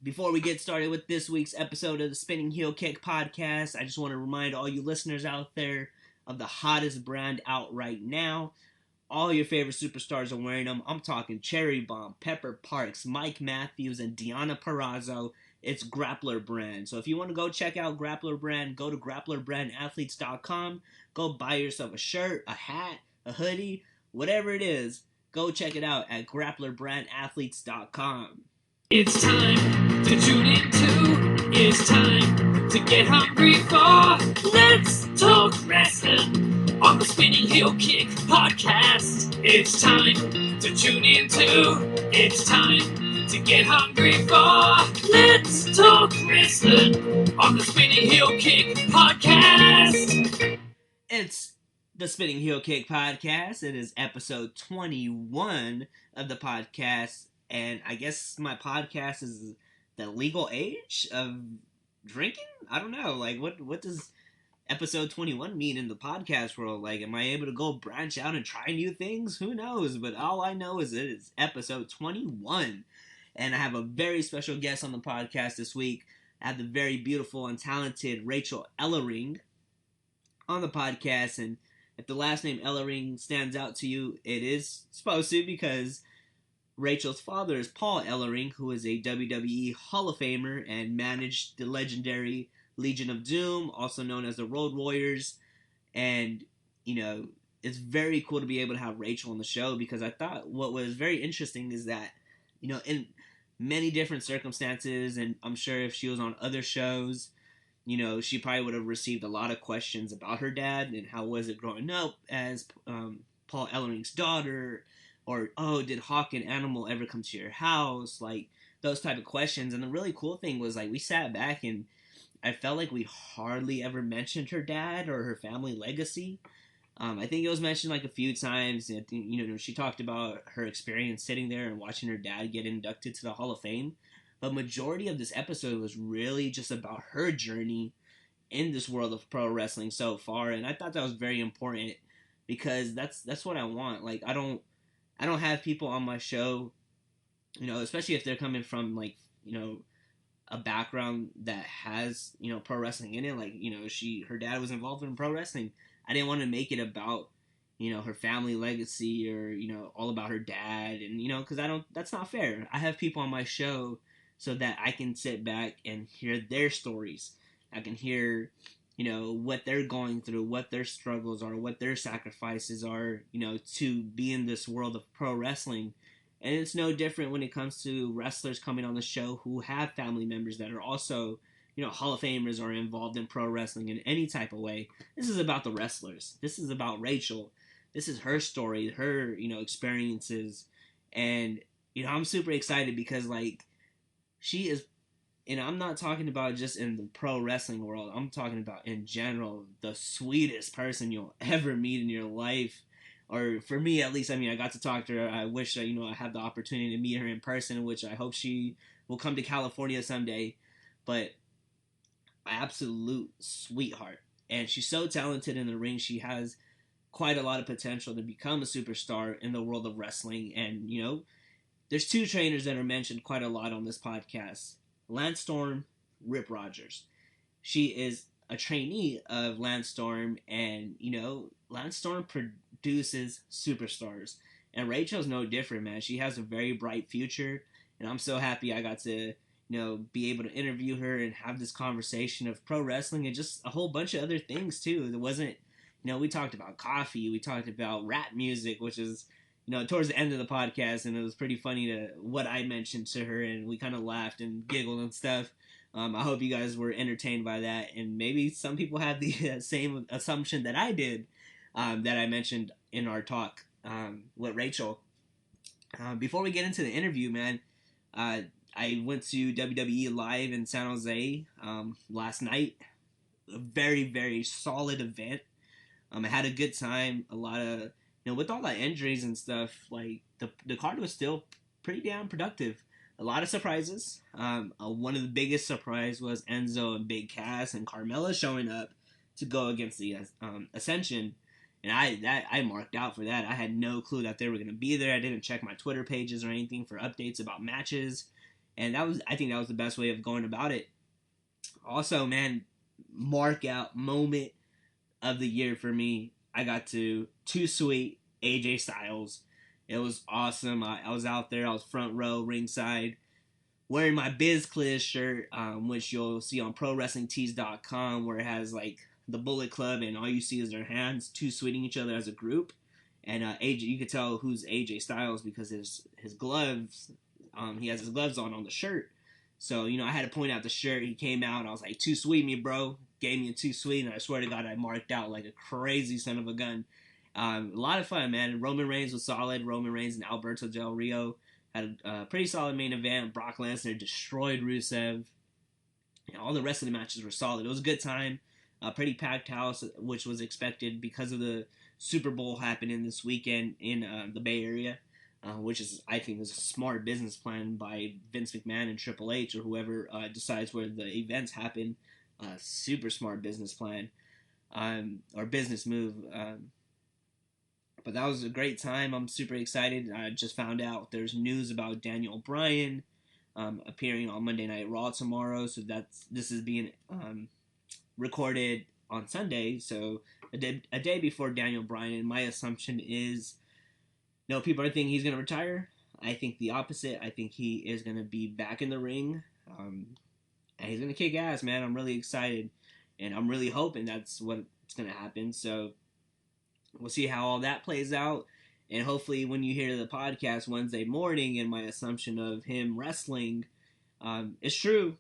Before we get started with this week's episode of the Spinning Heel Kick podcast, I just want to remind all you listeners out there of the hottest brand out right now. All your favorite superstars are wearing them. I'm talking Cherry Bomb, Pepper Parks, Mike Matthews, and Deonna Purrazzo. It's Grappler Brand. So if you want to go check out Grappler Brand, go to grapplerbrandathletes.com. Go buy yourself a shirt, a hat, a hoodie, whatever it is. Go check it out at grapplerbrandathletes.com. It's time to tune into, it's time to get hungry for Let's Talk Wrestling on the Spinning Heel Kick podcast. It's time to tune into, it's time to get hungry for Let's Talk Wrestling on the Spinning Heel Kick podcast. It's the Spinning Heel Kick podcast. It is episode 21 of the podcast. And I guess my podcast is the legal age of drinking? I don't know. Like, what does episode 21 mean in the podcast world? Like, am I able to go branch out and try new things? Who knows? But all I know is it is episode 21. And I have a very special guest on the podcast this week. I have the very beautiful and talented Rachael Elllering on the podcast. And if the last name Ellering stands out to you, it is supposed to, because Rachael's father is Paul Ellering, who is a WWE Hall of Famer and managed the legendary Legion of Doom, also known as the Road Warriors. And, you know, it's very cool to be able to have Rachael on the show, because I thought what was very interesting is that, you know, in many different circumstances, and I'm sure if she was on other shows, you know, she probably would have received a lot of questions about her dad and how was it growing up as Paul Ellering's daughter. Or, oh, did Hawk and Animal ever come to your house? Like, those type of questions. And the really cool thing was, like, we sat back and I felt like we hardly ever mentioned her dad or her family legacy. I think it was mentioned, like, a few times. And, you know, she talked about her experience sitting there and watching her dad get inducted to the Hall of Fame. But majority of this episode was really just about her journey in this world of pro wrestling so far. And I thought that was very important, because that's what I want. Like, I don't have people on my show, you know, especially if they're coming from, like, you know, a background that has, you know, pro wrestling in it. Like, you know, her dad was involved in pro wrestling. I didn't want to make it about, you know, her family legacy or, you know, all about her dad. And, you know, because that's not fair. I have people on my show so that I can sit back and hear their stories. I can hear, you know, what they're going through, what their struggles are, what their sacrifices are, you know, to be in this world of pro wrestling. And it's no different when it comes to wrestlers coming on the show who have family members that are also, you know, Hall of Famers or involved in pro wrestling in any type of way. This is about the wrestlers. This is about Rachael. This is her story, her, you know, experiences. And, you know, I'm super excited because, like, she is, and I'm not talking about just in the pro wrestling world. I'm talking about in general, the sweetest person you'll ever meet in your life. Or for me, at least, I mean, I got to talk to her. I wish, you know, I had the opportunity to meet her in person, which I hope she will come to California someday. But absolute sweetheart. And she's so talented in the ring. She has quite a lot of potential to become a superstar in the world of wrestling. And, you know, there's two trainers that are mentioned quite a lot on this podcast. Lance Storm, Rip Rogers. She is a trainee of Lance Storm, and, you know, Lance Storm produces superstars. And Rachael's no different, man. She has a very bright future, and I'm so happy I got to, you know, be able to interview her and have this conversation of pro wrestling and just a whole bunch of other things, too. It wasn't, you know, we talked about coffee, we talked about rap music, which is, you know, towards the end of the podcast, and it was pretty funny to what I mentioned to her, and we kind of laughed and giggled and stuff. I hope you guys were entertained by that, and maybe some people had the same assumption that I did, that I mentioned in our talk with Rachael. Before we get into the interview, man, I went to WWE Live in San Jose last night. A very, very solid event. I had a good time. A lot of, you know, with all the injuries and stuff, like, the card was still pretty damn productive. A lot of surprises. One of the biggest surprise was Enzo and Big Cass and Carmella showing up to go against the Ascension. And I marked out for that. I had no clue that they were going to be there. I didn't check my Twitter pages or anything for updates about matches. And I think that was the best way of going about it. Also, man, mark out moment of the year for me. I got to Too Sweet AJ Styles. It was awesome. I was out there. I was front row, ringside, wearing my BizCliz shirt, which you'll see on prowrestlingtees.com, where it has like the Bullet Club, and all you see is their hands Too Sweeting each other as a group. And AJ, you could tell who's AJ Styles because his gloves, he has his gloves on the shirt. So, I had to point out the shirt. He came out, and I was like, Too Sweet me, bro. Gave me a Too Sweet, and I swear to God, I marked out like a crazy son of a gun. A lot of fun, man. Roman Reigns was solid. Roman Reigns and Alberto Del Rio had a pretty solid main event. Brock Lesnar destroyed Rusev. All the rest of the matches were solid. It was a good time. A pretty packed house, which was expected because of the Super Bowl happening this weekend in the Bay Area. Which I think is a smart business plan by Vince McMahon and Triple H or whoever decides where the events happen. Super smart business plan or business move. But that was a great time. I'm super excited. I just found out there's news about Daniel Bryan appearing on Monday Night Raw tomorrow. So this is being recorded on Sunday. So a day before Daniel Bryan. And my assumption is, people are thinking he's going to retire. I think the opposite. I think he is going to be back in the ring. And he's going to kick ass, man. I'm really excited. And I'm really hoping that's what's going to happen. So we'll see how all that plays out. And hopefully when you hear the podcast Wednesday morning and my assumption of him wrestling, it's true.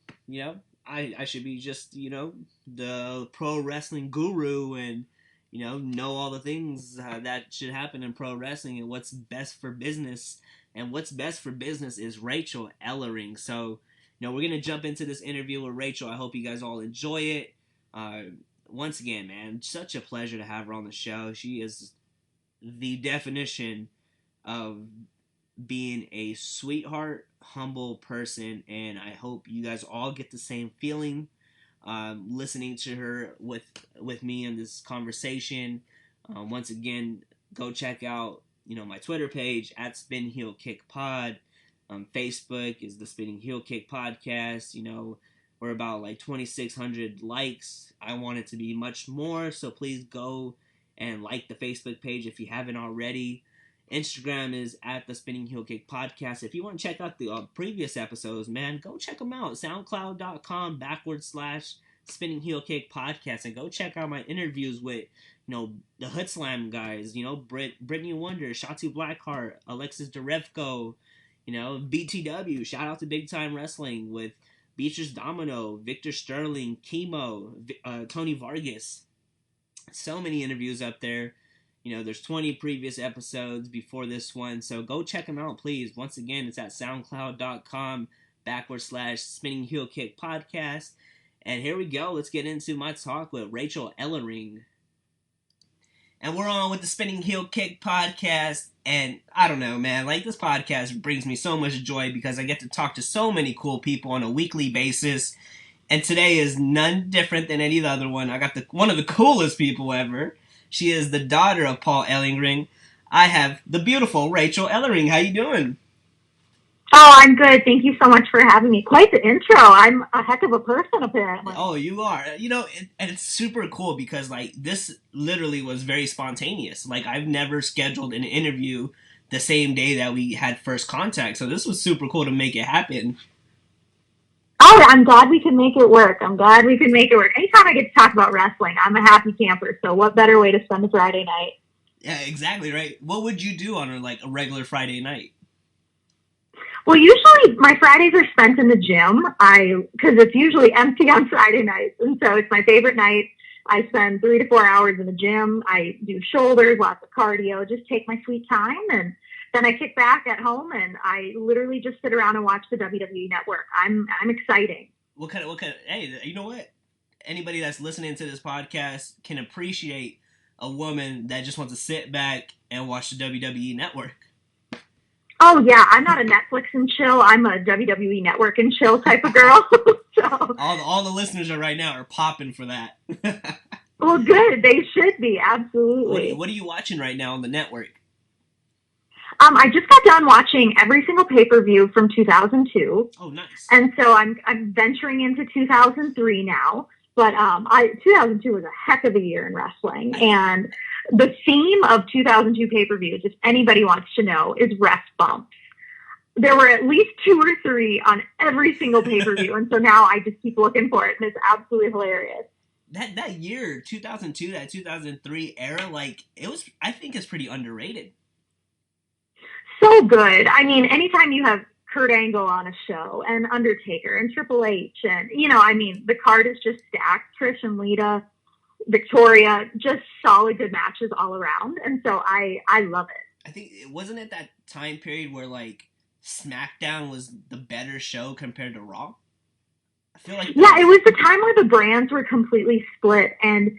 I should be just, the pro wrestling guru and, know all the things that should happen in pro wrestling and what's best for business. And what's best for business is Rachael Elllering. So, we're going to jump into this interview with Rachael. I hope you guys all enjoy it. Once again, man, such a pleasure to have her on the show. She is the definition of being a sweetheart, humble person, and I hope you guys all get the same feeling listening to her with me in this conversation. Once again, go check out my Twitter page at spinningheelkickpod. Facebook is the Spinning Heel Kick Podcast. We're about like 2,600 likes. I want it to be much more, so please go and like the Facebook page if you haven't already. Instagram is at the Spinning Heel Kick Podcast. If you want to check out the previous episodes, man, go check them out. SoundCloud.com/Spinning Heel Kick Podcast. And go check out my interviews with, the Hood Slam guys, Brittany Wonder, Shotzi Blackheart, Alexis Derevko, BTW. Shout out to Big Time Wrestling with Beatrice Domino, Victor Sterling, Chemo, Tony Vargas. So many interviews up there. There's 20 previous episodes before this one, so go check them out, please. Once again, it's at soundcloud.com/Spinning Heel Kick Podcast. And here we go. Let's get into my talk with Rachael Elllering. And we're on with the Spinning Heel Kick Podcast. And I don't know, man, like this podcast brings me so much joy because I get to talk to so many cool people on a weekly basis. And today is none different than any other one. I got one of the coolest people ever. She is the daughter of Paul Ellering. I have the beautiful Rachael Elllering. How you doing? Oh, I'm good. Thank you so much for having me. Quite the intro. I'm a heck of a person, apparently. Oh, you are. And it's super cool because, like, this literally was very spontaneous. Like, I've never scheduled an interview the same day that we had first contact. So this was super cool to make it happen. Oh, I'm glad we can make it work. Anytime I get to talk about wrestling, I'm a happy camper. So what better way to spend a Friday night? Yeah, exactly, right? What would you do on a regular Friday night? Well, usually my Fridays are spent in the gym. Because it's usually empty on Friday nights. And so it's my favorite night. I spend 3 to 4 hours in the gym. I do shoulders, lots of cardio, just take my sweet time. And then I kick back at home and I literally just sit around and watch the WWE Network. I'm exciting. What kind of, hey, you know what? Anybody that's listening to this podcast can appreciate a woman that just wants to sit back and watch the WWE Network. Oh, yeah. I'm not a Netflix and chill. I'm a WWE Network and chill type of girl. So all the listeners right now are popping for that. Well, good. They should be. Absolutely. What are you watching right now on the network? I just got done watching every single pay-per-view from 2002. Oh, nice. And so I'm venturing into 2003 now. But 2002 was a heck of a year in wrestling. And the theme of 2002 pay-per-views, if anybody wants to know, is ref bumps. There were at least 2 or 3 on every single pay-per-view. And so now I just keep looking for it, and it's absolutely hilarious. That year, 2002, that 2003 era, like, I think it's pretty underrated. So good. I mean, anytime you have Kurt Angle on a show, and Undertaker, and Triple H, and, the card is just stacked. Trish and Lita, Victoria, just solid good matches all around. And so I love it. I think, wasn't it that time period where, like, SmackDown was the better show compared to Raw? I feel like... Yeah, it was the time where the brands were completely split, and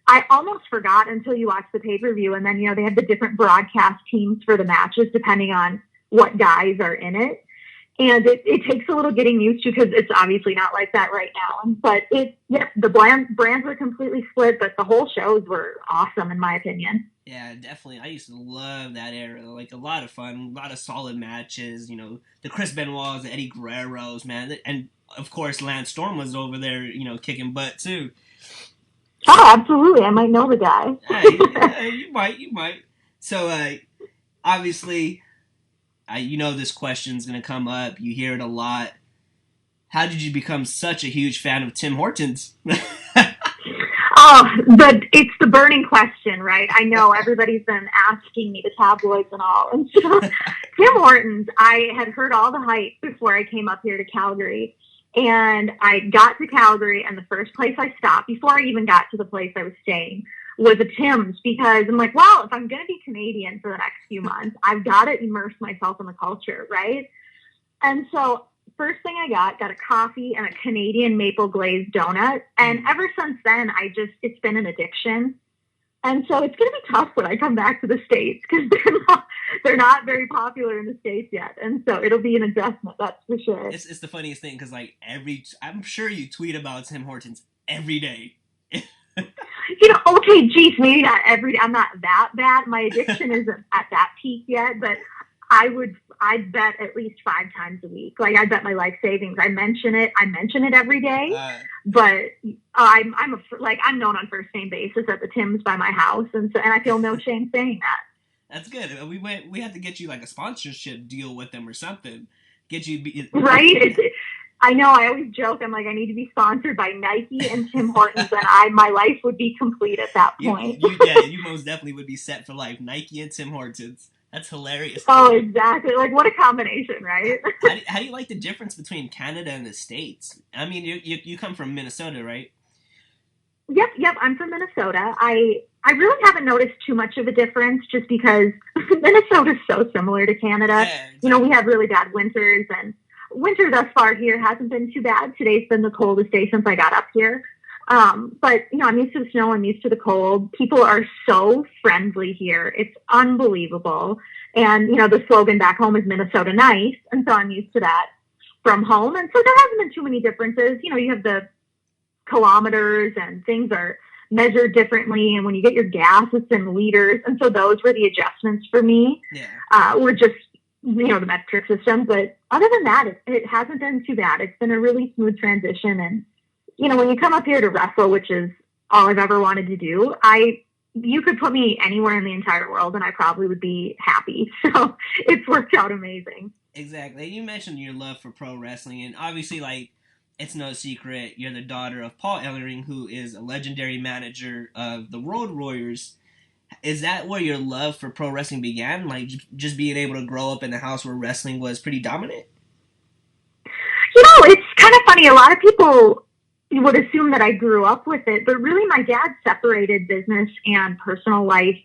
I almost forgot until you watch the pay-per-view, and then, they have the different broadcast teams for the matches depending on what guys are in it. And it takes a little getting used to, because it's obviously not like that right now. But the brands were completely split, but the whole shows were awesome in my opinion. Yeah, definitely. I used to love that era. Like, a lot of fun, a lot of solid matches. The Chris Benoit's, the Eddie Guerrero's, man, and of course Lance Storm was over there, kicking butt too. Oh, absolutely. I might know the guy. You might. So, obviously, this question's going to come up. You hear it a lot. How did you become such a huge fan of Tim Hortons? But it's the burning question, right? I know everybody's been asking me, the tabloids and all. And so, Tim Hortons, I had heard all the hype before I came up here to Calgary. And I got to Calgary, and the first place I stopped, before I even got to the place I was staying, was a Tim's, because I'm like, well, if I'm going to be Canadian for the next few months, I've got to immerse myself in the culture, right? And so first thing I got a coffee and a Canadian maple glazed donut. And ever since then, it's been an addiction. And so it's going to be tough when I come back to the States, because they're not very popular in the States yet. And so it'll be an adjustment, that's for sure. It's the funniest thing, because I'm sure you tweet about Tim Hortons every day. Okay, geez, maybe not every day. I'm not that bad. My addiction isn't at that peak yet, but I'd bet at least 5 times a week. Like, I bet my life savings. I mention it every day, but I'm known on first name basis at the Tim's by my house. And I feel no shame saying that. That's good. We had to get you like a sponsorship deal with them or something. Right? I know. I always joke. I'm like, I need to be sponsored by Nike and Tim Hortons, and my life would be complete at that point. You most definitely would be set for life. Nike and Tim Hortons. That's hilarious. Oh, exactly. Like, what a combination, right? How do you like the difference between Canada and the States? I mean, you come from Minnesota, right? Yep. I'm from Minnesota. I really haven't noticed too much of a difference, just because Minnesota's so similar to Canada. Yeah, exactly. We have really bad winters, and winter thus far here hasn't been too bad. Today's been the coldest day since I got up here. But I'm used to the snow. I'm used to the cold. People are so friendly here. It's unbelievable. And, the slogan back home is Minnesota nice. And so I'm used to that from home. And so there hasn't been too many differences. You have the kilometers, and things are measured differently. And when you get your gas, it's in liters. And so those were the adjustments for me. Yeah. Were just, the metric system. But other than that, it hasn't been too bad. It's been a really smooth transition. And, when you come up here to wrestle, which is all I've ever wanted to do, you could put me anywhere in the entire world and I probably would be happy. So it's worked out amazing. Exactly. You mentioned your love for pro wrestling, and obviously, like, it's no secret, you're the daughter of Paul Ellering, who is a legendary manager of the Road Warriors. Is that where your love for pro wrestling began? Like, just being able to grow up in a house where wrestling was pretty dominant? It's kind of funny. A lot of people would assume that I grew up with it, but really my dad separated business and personal life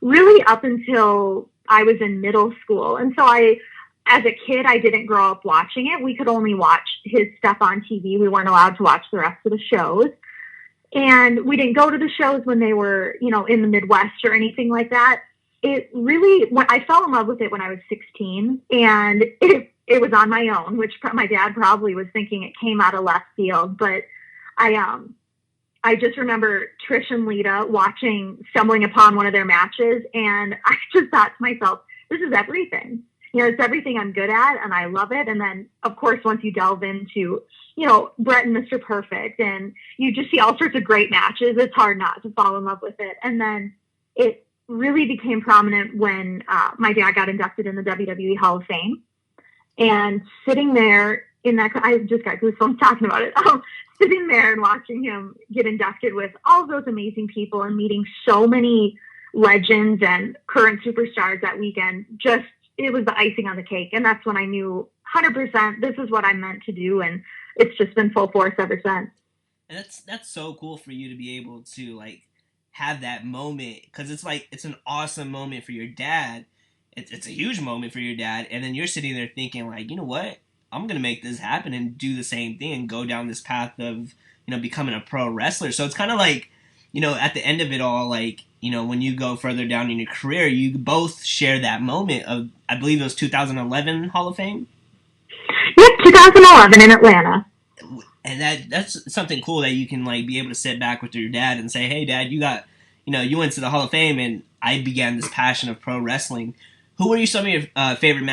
really up until I was in middle school. And so as a kid, I didn't grow up watching it. We could only watch his stuff on TV. We weren't allowed to watch the rest of the shows. And we didn't go to the shows when they were, in the Midwest or anything like that. I fell in love with it when I was 16, and it was on my own, which my dad probably was thinking it came out of left field. But I just remember Trish and Lita stumbling upon one of their matches, and I just thought to myself, this is everything. You know, it's everything I'm good at, and I love it. And then, of course, once you delve into, you know, Brett and Mr. Perfect, and you just see all sorts of great matches, it's hard not to fall in love with it. And then it really became prominent when my dad got inducted in the WWE Hall of Fame. And sitting there in that, I just got goosebumps talking about it. Sitting there and watching him get inducted with all of those amazing people and meeting so many legends and current superstars that weekend, just, it was the icing on the cake. And that's when I knew 100% this is what I meant to do. And it's just been full force ever since. And that's so cool for you to be able to, like, have that moment, because it's like, it's an awesome moment for your dad. It's a huge moment for your dad. And then you're sitting there thinking, like, you know what? I'm going to make this happen and do the same thing and go down this path of, you know, becoming a pro wrestler. So it's kind of like, you know, at the end of it all, like, you know, when you go further down in your career, you both share that moment of, I believe it was 2011 Hall of Fame? Yep, 2011 in Atlanta. And that's something cool that you can, like, be able to sit back with your dad and say, hey, Dad, you got, you know, you went to the Hall of Fame and I began this passion of pro wrestling. Who were some of your favorite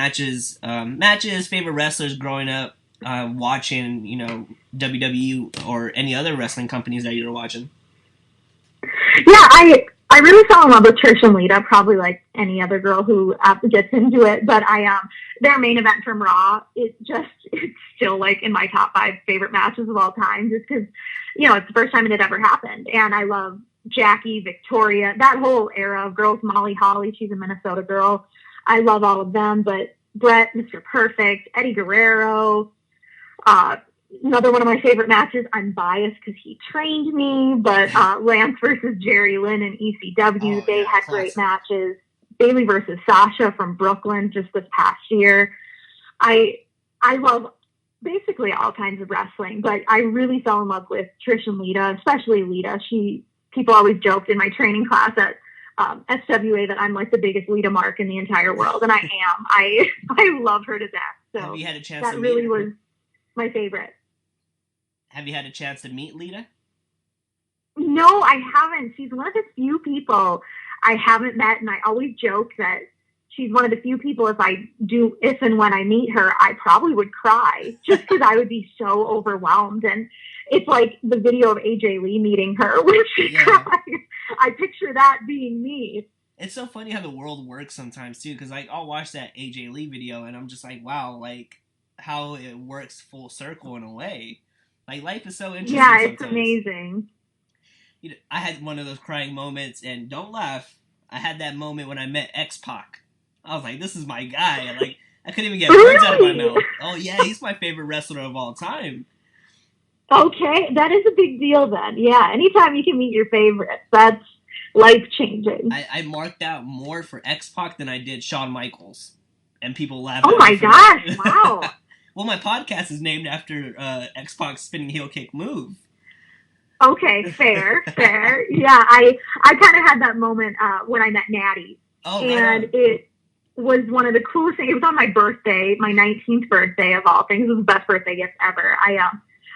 favorite wrestlers growing up, watching, you know, WWE or any other wrestling companies that you were watching? Yeah, I really fell in love with Trish and Lita, probably like any other girl who gets into it. But their main event from Raw, it's still like in my top 5 favorite matches of all time, just because, you know, it's the first time it had ever happened. And I love Jackie, Victoria, that whole era of girls, Molly Holly, she's a Minnesota girl. I love all of them, but Brett, Mr. Perfect, Eddie Guerrero, another one of my favorite matches. I'm biased because he trained me, but Lance versus Jerry Lynn in ECW, they had classic. Great matches. Bayley versus Sasha from Brooklyn just this past year. I love basically all kinds of wrestling, but I really fell in love with Trish and Lita, especially Lita. People always joked in my training class at SWA that I'm like the biggest Lita mark in the entire world, and I am. I love her to death. So have you had a chance that to really meet her? Was my favorite. Have you had a chance to meet Lita? No, I haven't. She's one of the few people I haven't met, and I always joke that she's one of the few people if and when I meet her, I probably would cry just because I would be so overwhelmed. And it's like the video of AJ Lee meeting her when she cried. I picture that being me. It's so funny how the world works sometimes too, because like I'll watch that AJ Lee video and I'm just like, wow, like how it works full circle in a way. Like life is so interesting. Yeah, sometimes. It's amazing. You know, I had one of those crying moments, and don't laugh, I had that moment when I met X-Pac. I was like, this is my guy. Like I couldn't even get words out of my mouth. Oh yeah, he's my favorite wrestler of all time. Okay, that is a big deal then. Yeah, anytime you can meet your favorites, that's life-changing. I marked out more for X-Pac than I did Shawn Michaels. And people laugh at me. Oh my gosh, wow. Well, my podcast is named after X-Pac's spinning heel kick move. Okay, fair. Yeah, I kind of had that moment when I met Natty. Oh, and right. It was one of the coolest things. It was on my birthday, my 19th birthday of all things. It was the best birthday gift ever.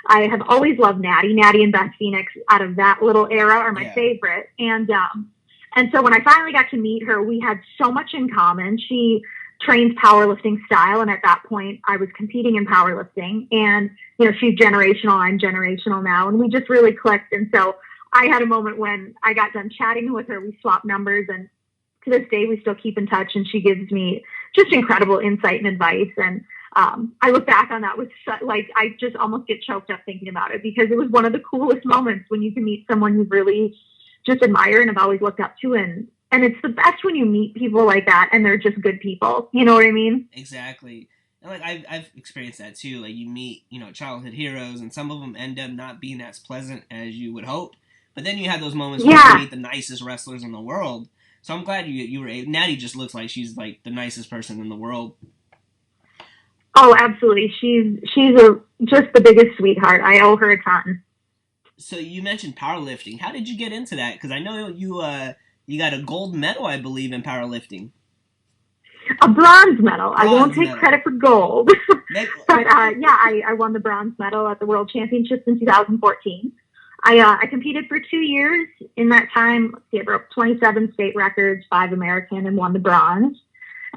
I have always loved Natty. Natty and Beth Phoenix out of that little era are my favorite. And so when I finally got to meet her, we had so much in common. She trains powerlifting style, and at that point I was competing in powerlifting. And, you know, she's generational, I'm generational now, and we just really clicked. And so I had a moment when I got done chatting with her, we swapped numbers, and to this day we still keep in touch, and she gives me just incredible insight and advice. And I look back on that with I just almost get choked up thinking about it, because it was one of the coolest moments when you can meet someone you really just admire and have always looked up to. And it's the best when you meet people like that and they're just good people. You know what I mean? Exactly. And like I've experienced that too. Like you meet, you know, childhood heroes, and some of them end up not being as pleasant as you would hope. But then you have those moments where you meet the nicest wrestlers in the world. So I'm glad you were able. Natty just looks like she's like the nicest person in the world. Oh, absolutely. She's just the biggest sweetheart. I owe her a ton. So you mentioned powerlifting. How did you get into that? Because I know you got a gold medal, I believe, in powerlifting. A bronze medal. I won't take credit for gold. But I won the bronze medal at the World Championships in 2014. I competed for 2 years. In that time, I broke 27 state records, 5 American, and won the bronze.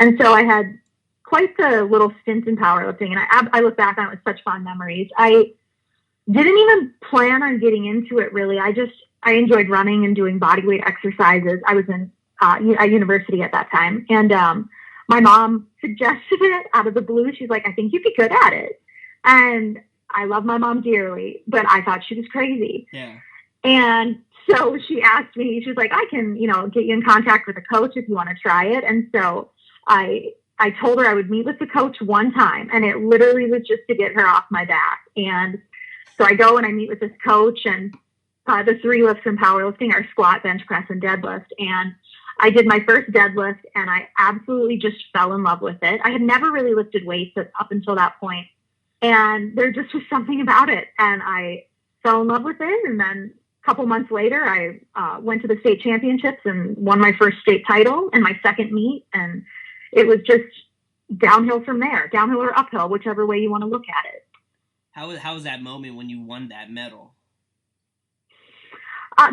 And so I had quite the little stint in powerlifting, and I look back on it with such fond memories. I didn't even plan on getting into it, really. I enjoyed running and doing bodyweight exercises. I was in at university at that time, and my mom suggested it out of the blue. She's like, I think you'd be good at it. And I love my mom dearly, but I thought she was crazy. Yeah. And so she asked me, she's like, I can, get you in contact with a coach if you want to try it. And so I told her I would meet with the coach one time, and it literally was just to get her off my back. And so I go and I meet with this coach, and the 3 lifts in powerlifting are squat, bench press, and deadlift. And I did my first deadlift, and I absolutely just fell in love with it. I had never really lifted weights up until that point, and there just was something about it, and I fell in love with it. And then a couple months later, I went to the state championships and won my first state title in my second meet, and it was just downhill from there, downhill or uphill, whichever way you want to look at it. How was that moment when you won that medal?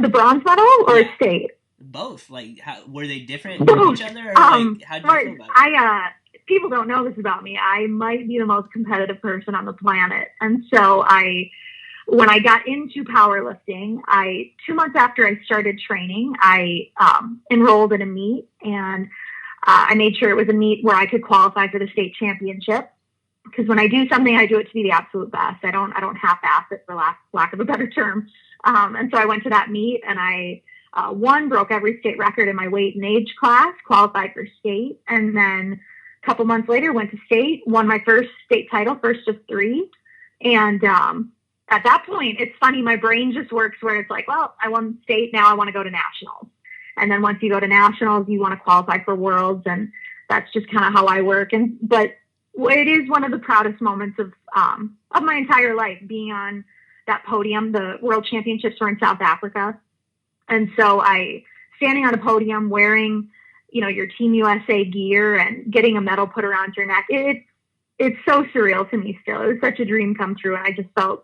The bronze medal or state? Both. Like, were they different from each other? Or how'd you feel about it? People don't know this about me. I might be the most competitive person on the planet. And so when I got into powerlifting, 2 months after I started training, I enrolled in a meet, and I made sure it was a meet where I could qualify for the state championship. Because when I do something, I do it to be the absolute best. I don't half-ass it, for lack of a better term. And so I went to that meet, and I broke every state record in my weight and age class, qualified for state, and then a couple months later went to state, won my first state title, first of 3. And at that point, it's funny, my brain just works where it's like, well, I won state, now I want to go to nationals. And then once you go to nationals, you want to qualify for worlds, and that's just kind of how I work. But it is one of the proudest moments of my entire life, being on that podium. The World Championships were in South Africa. And so standing on a podium wearing, your Team USA gear and getting a medal put around your neck, it's so surreal to me still. It was such a dream come true. And I just felt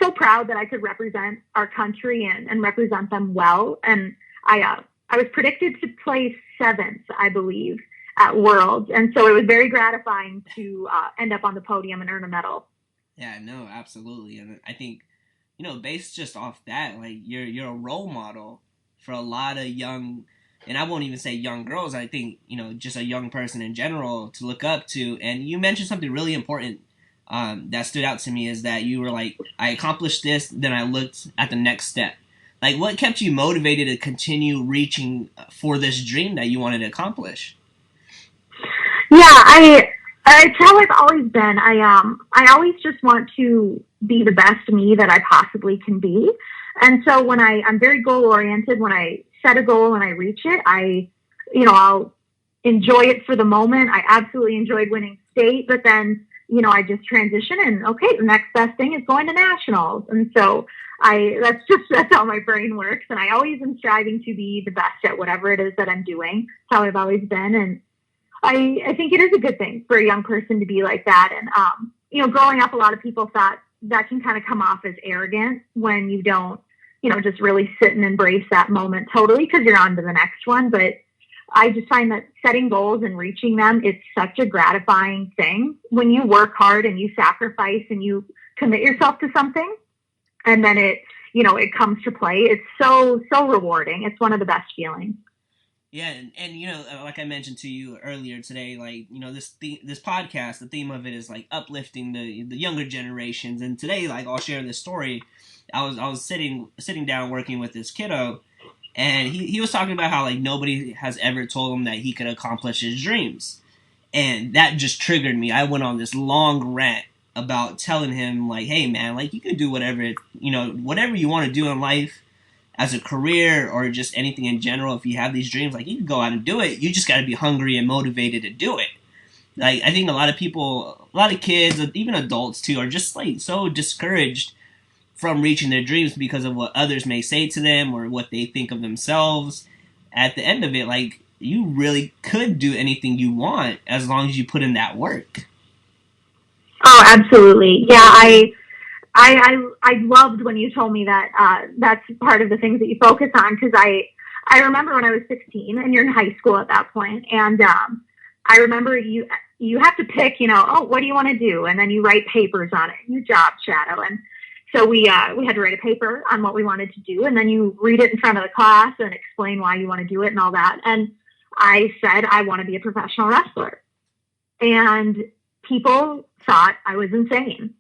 so proud that I could represent our country and represent them well. And I was predicted to place 7th, I believe, at Worlds. And so it was very gratifying to end up on the podium and earn a medal. Yeah, no, absolutely. And I think, based just off that, like, you're a role model for a lot of young, and I won't even say young girls, I think, just a young person in general to look up to. And you mentioned something really important that stood out to me, is that you were like, I accomplished this, then I looked at the next step. Like, what kept you motivated to continue reaching for this dream that you wanted to accomplish? Yeah, it's how I've always been. I always just want to be the best me that I possibly can be. And so when I'm very goal oriented, when I set a goal and I reach it, I'll enjoy it for the moment. I absolutely enjoyed winning state, but then, I just transition and, okay, the next best thing is going to nationals. And so that's how my brain works. And I always am striving to be the best at whatever it is that I'm doing. That's how I've always been. And I think it is a good thing for a young person to be like that. And, growing up, a lot of people thought that can kind of come off as arrogant when you don't, just really sit and embrace that moment totally, because you're on to the next one. But I just find that setting goals and reaching them, it's such a gratifying thing when you work hard and you sacrifice and you commit yourself to something, and then it comes to play. It's so, so rewarding. It's one of the best feelings. Yeah, and like I mentioned to you earlier today, like, this podcast, the theme of it is like uplifting the younger generations. And today, like, I'll share this story. I was sitting down working with this kiddo, and he was talking about how, like, nobody has ever told him that he could accomplish his dreams, and that just triggered me. I went on this long rant about telling him, like, hey man, like, you can do whatever you want to do in life, as a career or just anything in general. If you have these dreams, like, you can go out and do it. You just got to be hungry and motivated to do it. Like, I think a lot of people, a lot of kids, even adults too, are just like so discouraged from reaching their dreams because of what others may say to them or what they think of themselves. At the end of it, like, you really could do anything you want as long as you put in that work. Oh, absolutely. Yeah, I loved when you told me that that's part of the things that you focus on, because I remember when I was 16, and you're in high school at that point, and I remember you have to pick, oh, what do you want to do? And then you write papers on it. You job shadow. And so we had to write a paper on what we wanted to do. And then you read it in front of the class and explain why you want to do it and all that. And I said, I want to be a professional wrestler. And people thought I was insane.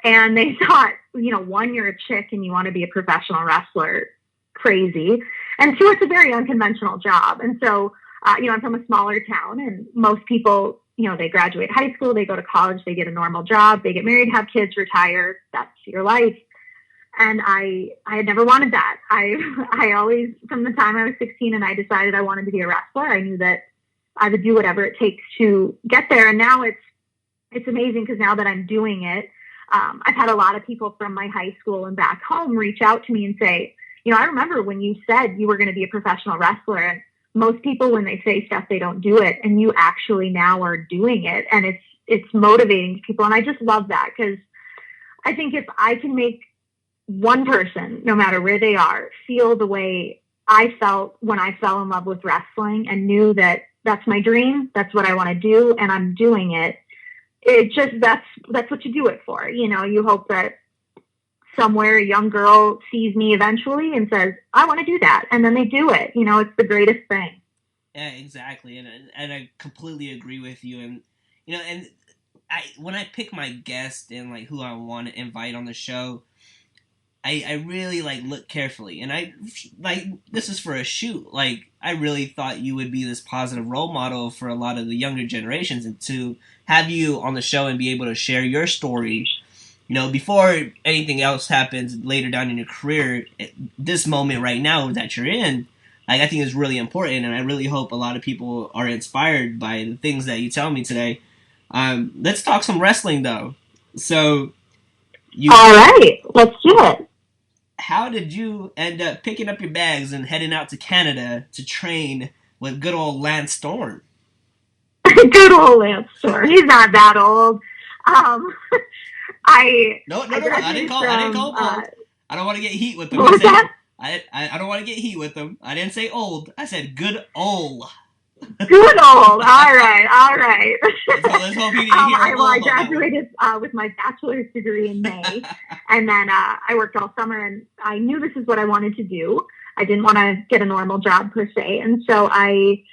And they thought, one, you're a chick and you want to be a professional wrestler. Crazy. And two, it's a very unconventional job. And so, I'm from a smaller town, and most people, they graduate high school, they go to college, they get a normal job, they get married, have kids, retire. That's your life. And I had never wanted that. I always, from the time I was 16 and I decided I wanted to be a wrestler, I knew that I would do whatever it takes to get there. And now it's amazing because now that I'm doing it, I've had a lot of people from my high school and back home reach out to me and say, I remember when you said you were going to be a professional wrestler, and most people, when they say stuff, they don't do it, and you actually now are doing it, and it's motivating people. And I just love that, because I think if I can make one person, no matter where they are, feel the way I felt when I fell in love with wrestling and knew that that's my dream, that's what I want to do, and I'm doing it, that's what you do it for. You hope that somewhere a young girl sees me eventually and says, I want to do that. And then they do it. It's the greatest thing. Yeah, exactly. And I completely agree with you. And, and when I pick my guest and like who I want to invite on the show, I really look carefully. And this is for a shoot. I really thought you would be this positive role model for a lot of the younger generations, and to have you on the show and be able to share your story, before anything else happens later down in your career, this moment right now that you're in, I think is really important, and I really hope a lot of people are inspired by the things that you tell me today. Let's talk some wrestling, though. So, all right, let's do it. How did you end up picking up your bags and heading out to Canada to train with good old Lance Storm? Good old Lance Storm. He's not that old. I didn't call old. I don't want to get heat with them. I don't want to get heat with them. I didn't say old. I said good old. Good old. All right. Let's hope you didn't hear I graduated with my bachelor's degree in May, and then I worked all summer, and I knew this is what I wanted to do. I didn't want to get a normal job per se, and so I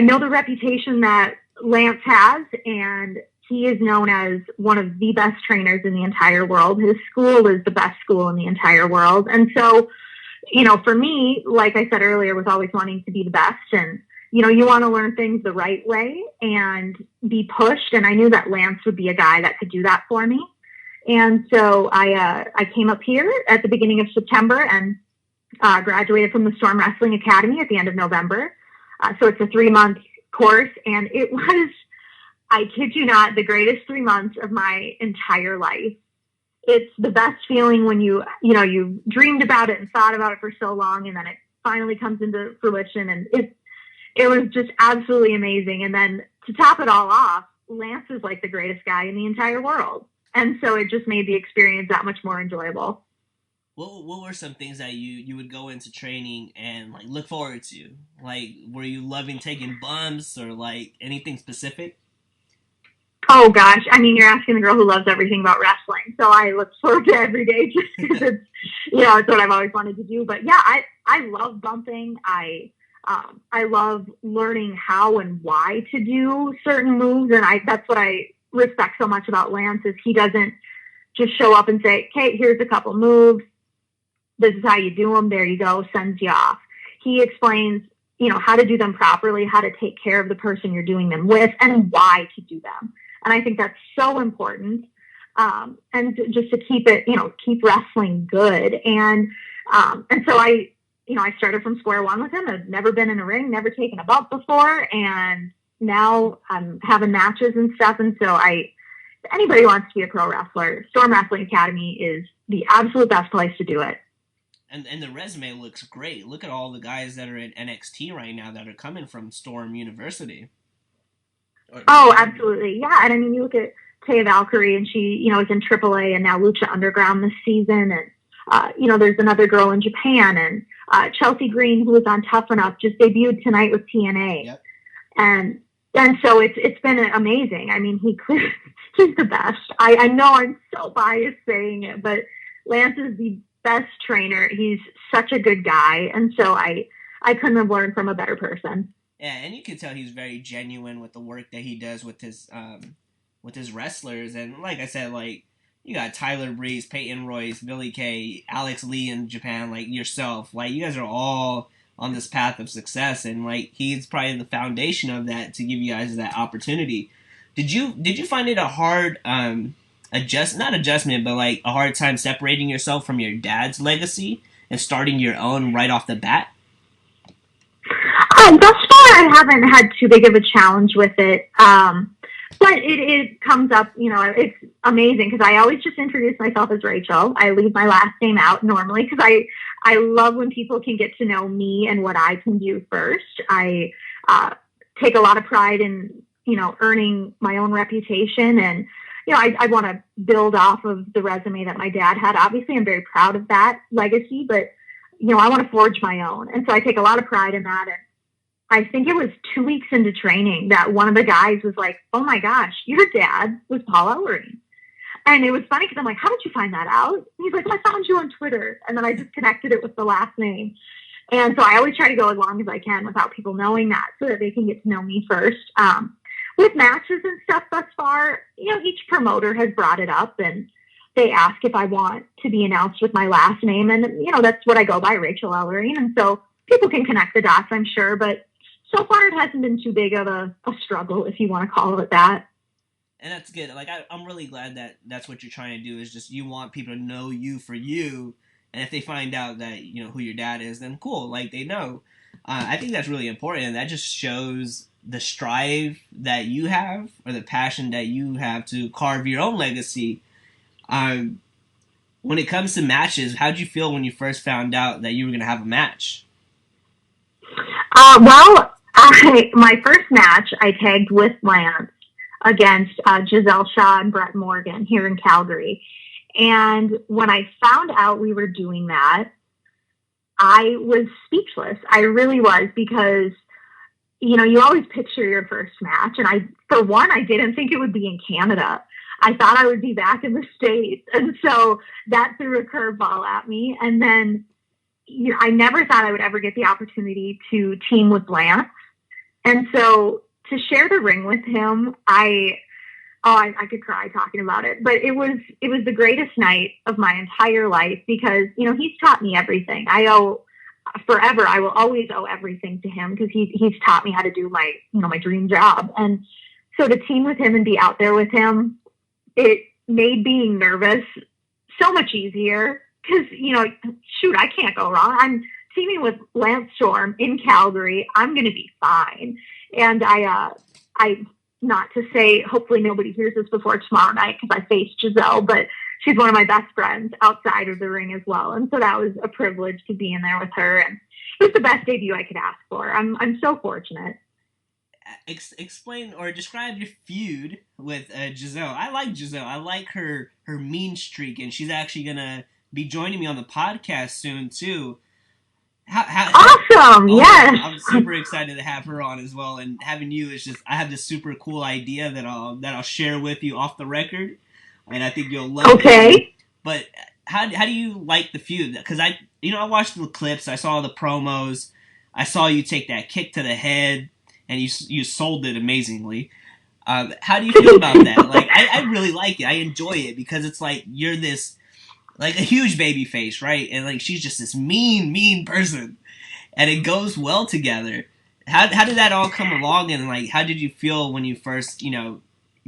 know the reputation that Lance has, and he is known as one of the best trainers in the entire world. His school is the best school in the entire world. And so, for me, like I said earlier, was always wanting to be the best. And, you want to learn things the right way and be pushed. And I knew that Lance would be a guy that could do that for me. And so I came up here at the beginning of September and graduated from the Storm Wrestling Academy at the end of November. So it's a 3-month course, and it was, I kid you not, the greatest 3 months of my entire life. It's the best feeling when you dreamed about it and thought about it for so long, and then it finally comes into fruition, and it was just absolutely amazing. And then to top it all off, Lance is like the greatest guy in the entire world. And so it just made the experience that much more enjoyable. What were some things that you would go into training and look forward to? Were you loving taking bumps or anything specific? Oh gosh, I mean, you're asking the girl who loves everything about wrestling. So I look forward to every day just because it's what I've always wanted to do. But yeah, I love bumping. I love learning how and why to do certain moves, and that's what I respect so much about Lance is he doesn't just show up and say, "Okay, here's a couple moves. This is how you do them. There you go." Sends you off. He explains, how to do them properly, how to take care of the person you're doing them with, and why to do them. And I think that's so important. And just to keep it, keep wrestling good. And so I started from square one with him. I've never been in a ring, never taken a bump before. And now I'm having matches and stuff. And so if anybody wants to be a pro wrestler, Storm Wrestling Academy is the absolute best place to do it. And the resume looks great. Look at all the guys that are in NXT right now that are coming from Storm University. Oh, absolutely. Yeah. And I mean, you look at Taya Valkyrie, and she, is in AAA and now Lucha Underground this season. And, there's another girl in Japan, and Chelsea Green, who was on Tough Enough, just debuted tonight with TNA. Yep. And And so it's been amazing. I mean, he's the best. I know I'm so biased saying it, but Lance is the best trainer. He's such a good guy. And so I couldn't have learned from a better person. Yeah, and you can tell he's very genuine with the work that he does with his wrestlers. And like I said, like, you got Tyler Breeze, Peyton Royce, Billy Kay, Alex Lee in Japan, like yourself. Like, you guys are all on this path of success, and like, he's probably the foundation of that to give you guys that opportunity. Did you find it a hard not adjustment, but like a hard time separating yourself from your dad's legacy and starting your own right off the bat? Thus far, I haven't had too big of a challenge with it. But it comes up, you know, it's amazing because I always just introduce myself as Rachael. I leave my last name out normally because I love when people can get to know me and what I can do first. I take a lot of pride in, you know, earning my own reputation, and, you know, I want to build off of the resume that my dad had. Obviously, I'm very proud of that legacy, but, you know, I want to forge my own. And so I take a lot of pride in that. And I think it was 2 weeks into training that one of the guys was like, "Oh my gosh, your dad was Paul Ellering." And it was funny because I'm like, "How did you find that out?" And he's like, "I found you on Twitter." And then I just connected it with the last name. And so I always try to go as long as I can without people knowing that, so that they can get to know me first. With matches and stuff thus far, you know, each promoter has brought it up, and they ask if I want to be announced with my last name. And, you know, that's what I go by, Rachael Elllering. And so people can connect the dots, I'm sure. But so far, it hasn't been too big of a struggle, if you want to call it that. And that's good. Like, I'm really glad that that's what you're trying to do, is just you want people to know you for you. And if they find out that, you know, who your dad is, then cool, like, they know. I think that's really important, and that just shows the strive that you have, or the passion that you have to carve your own legacy. When it comes to matches, how'd you feel when you first found out that you were going to have a match? Well, my first match, I tagged with Lance against Giselle Shaw and Brett Morgan here in Calgary. And when I found out we were doing that, I was speechless. I really was, because, you know, you always picture your first match. And I didn't think it would be in Canada. I thought I would be back in the States. And so that threw a curveball at me. And then, you know, I never thought I would ever get the opportunity to team with Lance. And so to share the ring with him, I could cry talking about it, but it was the greatest night of my entire life, because, you know, he's taught me everything. I will always owe everything to him, because he's taught me how to do my dream job. And so to team with him and be out there with him, it made being nervous so much easier, because, you know, shoot, I can't go wrong. I'm teaming with Lance Storm in Calgary. I'm going to be fine. And I not to say, hopefully nobody hears this before tomorrow night, because I faced Giselle, but she's one of my best friends outside of the ring as well. And so that was a privilege to be in there with her. And it was the best debut I could ask for. I'm so fortunate. Explain or describe your feud with Giselle. I like Giselle. I like her mean streak, and she's actually going to be joining me on the podcast soon too. Awesome! Yes, I'm super excited to have her on as well, and having you is just, I have this super cool idea that I'll share with you off the record, and I think you'll love it. Okay. But how do you like the feud? Because I watched the clips, I saw the promos, I saw you take that kick to the head, and you sold it amazingly. How do you feel about that? Like, I really like it. I enjoy it, because it's like you're this, like, a huge baby face, right? And like, she's just this mean person, and it goes well together. How did that all come along, and like, how did you feel when you first, you know,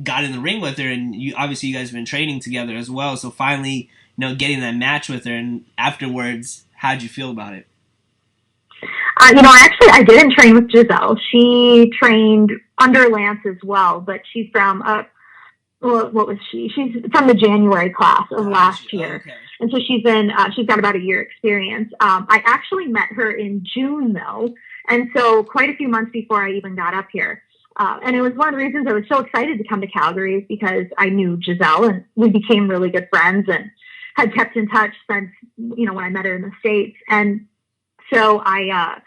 got in the ring with her? And you guys have been training together as well, so finally, you know, getting that match with her, and afterwards, how'd you feel about it? You know, actually, I didn't train with Giselle. She trained under Lance as well, but she's from what was she? She's from the January class of last year. Okay. And so she's got about a year experience. I actually met her in June though. And so quite a few months before I even got up here. And it was one of the reasons I was so excited to come to Calgary, because I knew Giselle and we became really good friends and had kept in touch since, you know, when I met her in the States. And so I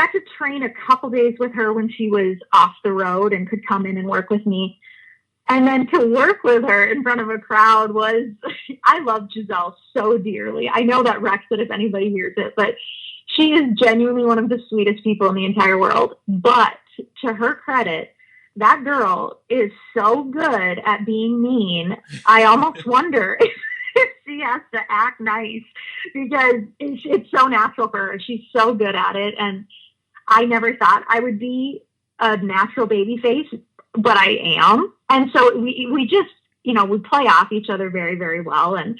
got to train a couple days with her when she was off the road and could come in and work with me. And then to work with her in front of a crowd was, I love Giselle so dearly. I know that wrecks it if anybody hears it, but she is genuinely one of the sweetest people in the entire world. But to her credit, that girl is so good at being mean. I almost wonder if she has to act nice because it's so natural for her. She's so good at it. And I never thought I would be a natural baby face, but I am. And so we just, we play off each other very, very well. And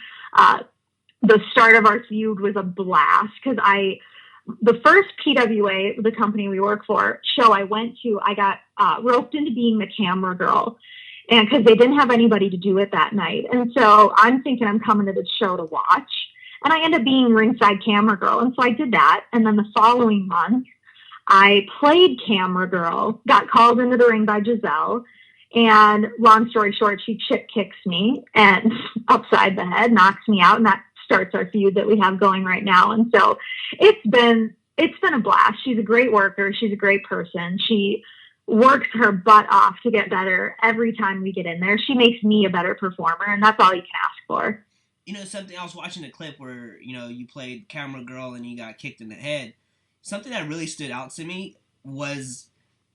the start of our feud was a blast because the first PWA, the company we work for, show I went to, I got roped into being the camera girl, and because they didn't have anybody to do it that night. And so I'm thinking I'm coming to the show to watch, and I end up being ringside camera girl. And so I did that. And then the following month, I played camera girl, got called into the ring by Giselle, and long story short, she chip kicks me and upside the head, knocks me out, and that starts our feud that we have going right now. And so it's been a blast. She's a great worker. She's a great person. She works her butt off to get better every time we get in there. She makes me a better performer, and that's all you can ask for. Something, I was watching a clip where, you played camera girl and you got kicked in the head. Something that really stood out to me was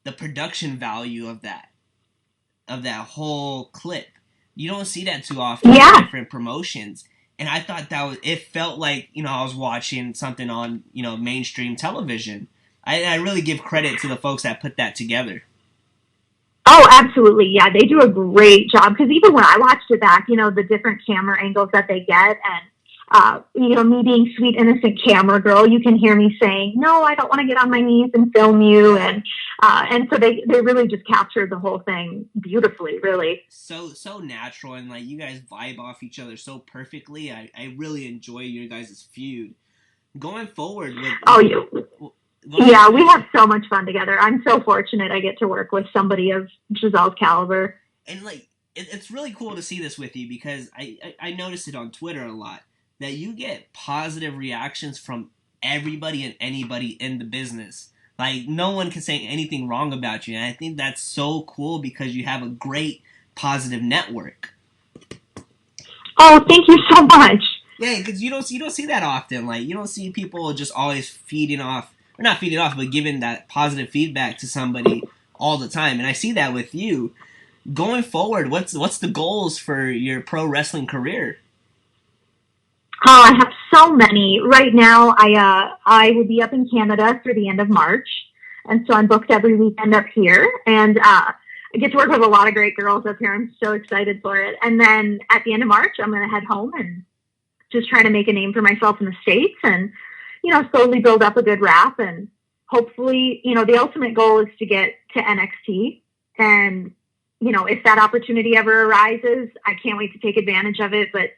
the production value of that whole clip. You don't see that too often in different promotions. And I thought it felt like, I was watching something on, mainstream television. I really give credit to the folks that put that together. Oh, absolutely. Yeah, they do a great job. Because even when I watched it back, the different camera angles that they get and, me being sweet, innocent camera girl, you can hear me saying, no, I don't want to get on my knees and film you. And so they really just captured the whole thing beautifully, really. So natural, and like you guys vibe off each other so perfectly. I really enjoy your guys' feud. Going forward with we have so much fun together. I'm so fortunate I get to work with somebody of Giselle's caliber. And like it's really cool to see this with you because I noticed it on Twitter a lot that you get positive reactions from everybody and anybody in the business. Like, no one can say anything wrong about you. And I think that's so cool because you have a great positive network. Oh, thank you so much. Yeah, because you don't see that often. Like, you don't see people just always not feeding off, but giving that positive feedback to somebody all the time. And I see that with you. Going forward, what's the goals for your pro wrestling career? Oh, I have so many. Right now, I will be up in Canada through the end of March. And so I'm booked every weekend up here. And I get to work with a lot of great girls up here. I'm so excited for it. And then at the end of March, I'm going to head home and just try to make a name for myself in the States and, slowly build up a good rap. And hopefully, the ultimate goal is to get to NXT. And, if that opportunity ever arises, I can't wait to take advantage of it. But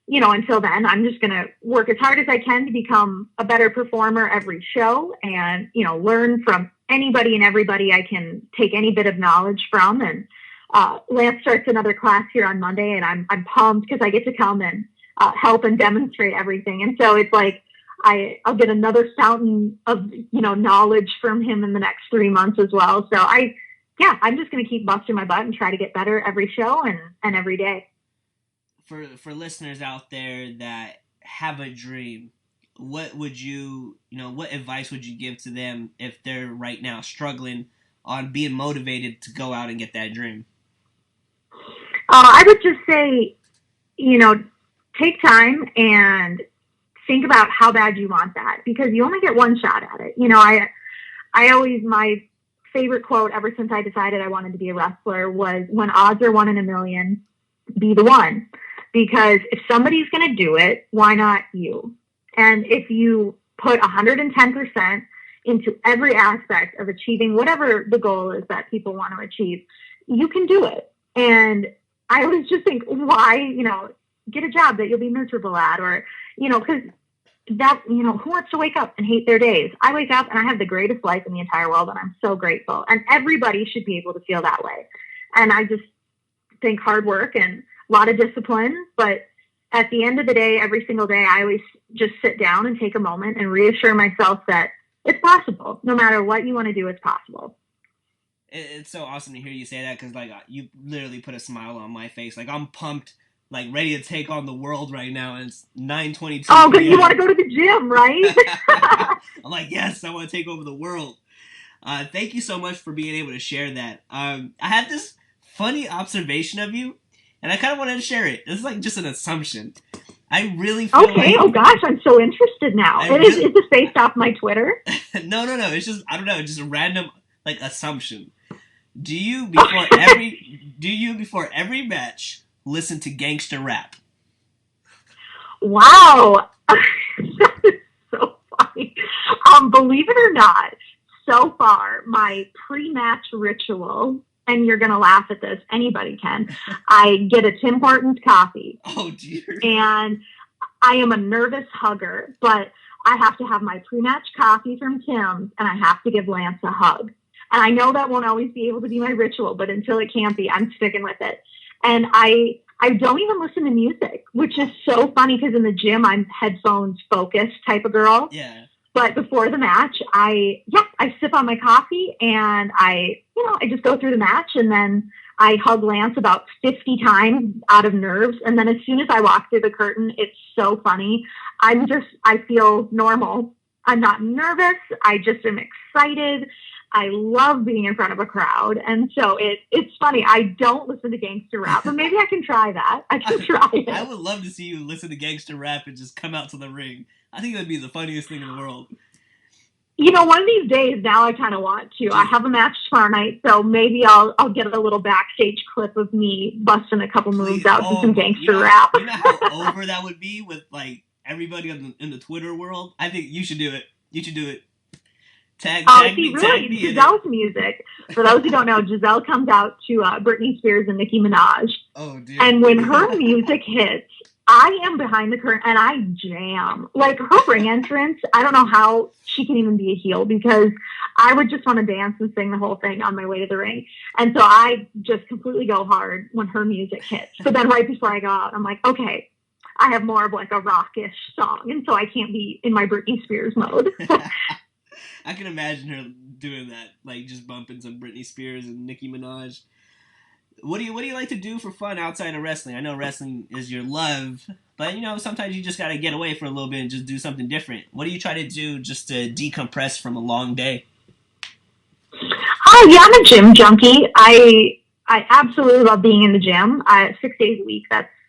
until then, I'm just going to work as hard as I can to become a better performer every show and, learn from anybody and everybody I can take any bit of knowledge from. And Lance starts another class here on Monday, and I'm pumped because I get to come and help and demonstrate everything. And so it's like I'll get another fountain of, knowledge from him in the next 3 months as well. So I'm just going to keep busting my butt and try to get better every show and every day. For listeners out there that have a dream, what advice would you give to them if they're right now struggling on being motivated to go out and get that dream? I would just say, take time and think about how bad you want that, because you only get one shot at it. My favorite quote ever since I decided I wanted to be a wrestler was, when odds are 1 in a million, be the one. Because if somebody's going to do it, why not you? And if you put 110% into every aspect of achieving whatever the goal is that people want to achieve, you can do it. And I always just think, why, get a job that you'll be miserable at, or, because that, who wants to wake up and hate their days? I wake up and I have the greatest life in the entire world, and I'm so grateful. And everybody should be able to feel that way. And I just think hard work and a lot of discipline, but at the end of the day, every single day, I always just sit down and take a moment and reassure myself that It's possible. No matter what you want to do, it's possible. It's so awesome to hear you say that, because like you literally put a smile on my face. Like I'm pumped, like ready to take on the world right now, and it's 9:22. Oh, because you want to go to the gym, right? I'm like, yes, I want to take over the world. Thank you so much for being able to share that. I had this funny observation of you, and I kind of wanted to share it. It's like just an assumption. I really feel okay. Oh gosh, I'm so interested now. Is this based off my Twitter? No. It's just, I don't know. It's just a random like assumption. Do you before every match listen to gangster rap? Wow, that is so funny. Believe it or not, so far my pre-match ritual, and you're gonna laugh at this, anybody can. I get a Tim Hortons coffee. Oh dear. And I am a nervous hugger, but I have to have my pre-match coffee from Tim's, and I have to give Lance a hug. And I know that won't always be able to be my ritual, but until it can't be, I'm sticking with it. And I don't even listen to music, which is so funny because in the gym, I'm headphones focused type of girl. Yeah. But before the match, I sip on my coffee and I just go through the match, and then I hug Lance about 50 times out of nerves. And then as soon as I walk through the curtain, it's so funny. I feel normal. I'm not nervous. I just am excited. I love being in front of a crowd. And so it's funny. I don't listen to gangster rap, but maybe I can try that. I can try it. I would love to see you listen to gangster rap and just come out to the ring. I think that would be the funniest thing in the world. One of these days now I kind of want to. I have a match tomorrow night, so maybe I'll get a little backstage clip of me busting a couple moves out to some gangster rap. You know how over that would be with like everybody in the Twitter world? I think you should do it. You should do it. Tag me. Giselle's music. For those who don't know, Giselle comes out to Britney Spears and Nicki Minaj. Oh, dear. And when her music hits, I am behind the curtain and I jam. Like her ring entrance, I don't know how she can even be a heel, because I would just want to dance and sing the whole thing on my way to the ring. And so I just completely go hard when her music hits. But then right before I go out, I'm like, okay, I have more of like a rockish song. And so I can't be in my Britney Spears mode. I can imagine her doing that, like just bumping some Britney Spears and Nicki Minaj. What do you like to do for fun outside of wrestling? I know wrestling is your love, but sometimes you just gotta get away for a little bit and just do something different. What do you try to do just to decompress from a long day? Oh yeah, I'm a gym junkie. I absolutely love being in the gym. 6 days a week.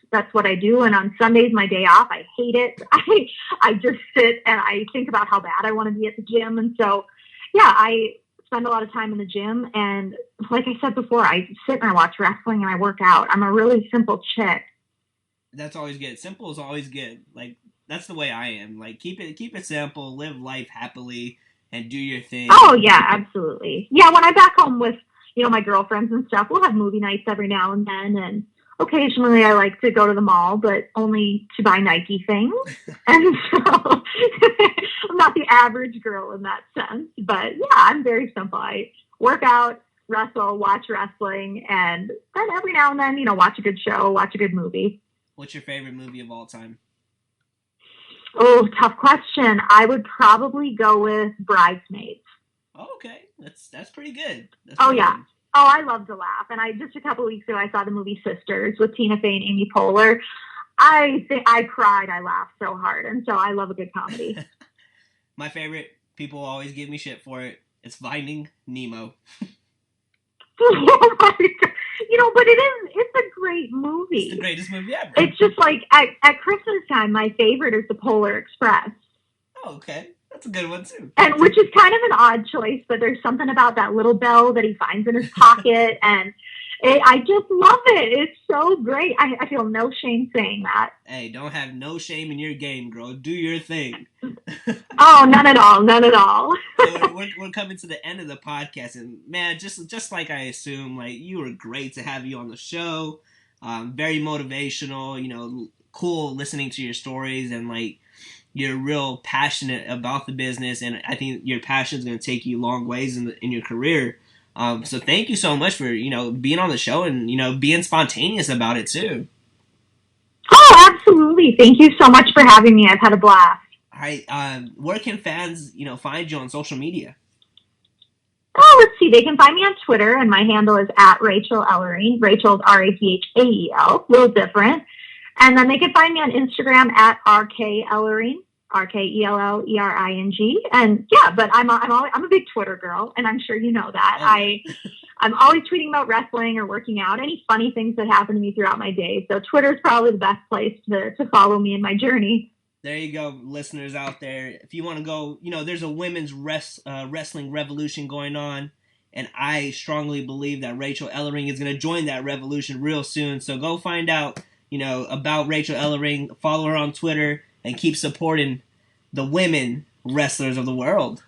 That's what I do. And on Sundays, my day off, I hate it. I just sit and I think about how bad I want to be at the gym. And so, yeah, I spend a lot of time in the gym. And like I said before, I sit and I watch wrestling and I work out. I'm a really simple chick. That's always good. Simple is always good. Like, that's the way I am. Like, keep it simple, live life happily, and do your thing. Oh, yeah, absolutely. Yeah, when I'm back home with, my girlfriends and stuff, we'll have movie nights every now and then. And occasionally I like to go to the mall, but only to buy Nike things. And so I'm not the average girl in that sense. But yeah, I'm very simple. I work out, wrestle, watch wrestling, and then every now and then, watch a good show, watch a good movie. What's your favorite movie of all time? Oh, tough question. I would probably go with Bridesmaids. Oh, okay. That's pretty good. Yeah. Good. Oh, I love to laugh. And just a couple of weeks ago, I saw the movie Sisters with Tina Fey and Amy Poehler. I think I cried. I laughed so hard. And so I love a good comedy. My favorite, people always give me shit for it. It's Finding Nemo. Oh my God. But it's a great movie. It's the greatest movie ever. It's just like at Christmas time, my favorite is the Polar Express. Oh, okay. That's a good one, too. And which is kind of an odd choice, but there's something about that little bell that he finds in his pocket, and I just love it. It's so great. I feel no shame saying that. Hey, don't have no shame in your game, girl. Do your thing. Oh, none at all. None at all. So we're coming to the end of the podcast, and man, just like I assume, like, you were great to have you on the show. Very motivational, cool listening to your stories, and like, you're real passionate about the business, and I think your passion is going to take you long ways in your career. So thank you so much for, being on the show and, being spontaneous about it too. Oh, absolutely. Thank you so much for having me. I've had a blast. All right. Where can fans, find you on social media? Oh, let's see. They can find me on Twitter, and my handle is at Rachael Elllering. Rachel's Rachael, a little different. And then they can find me on Instagram at RK Ellering, RKELLERING. And yeah, but I'm a big Twitter girl, and I'm sure you know that. Oh. I'm always tweeting about wrestling or working out, any funny things that happen to me throughout my day. So Twitter is probably the best place to follow me in my journey. There you go, listeners out there. If you want to go, there's a women's wrestling revolution going on, and I strongly believe that Rachael Elllering is going to join that revolution real soon. So go find out, about Rachael Elllering, follow her on Twitter, and keep supporting the women wrestlers of the world.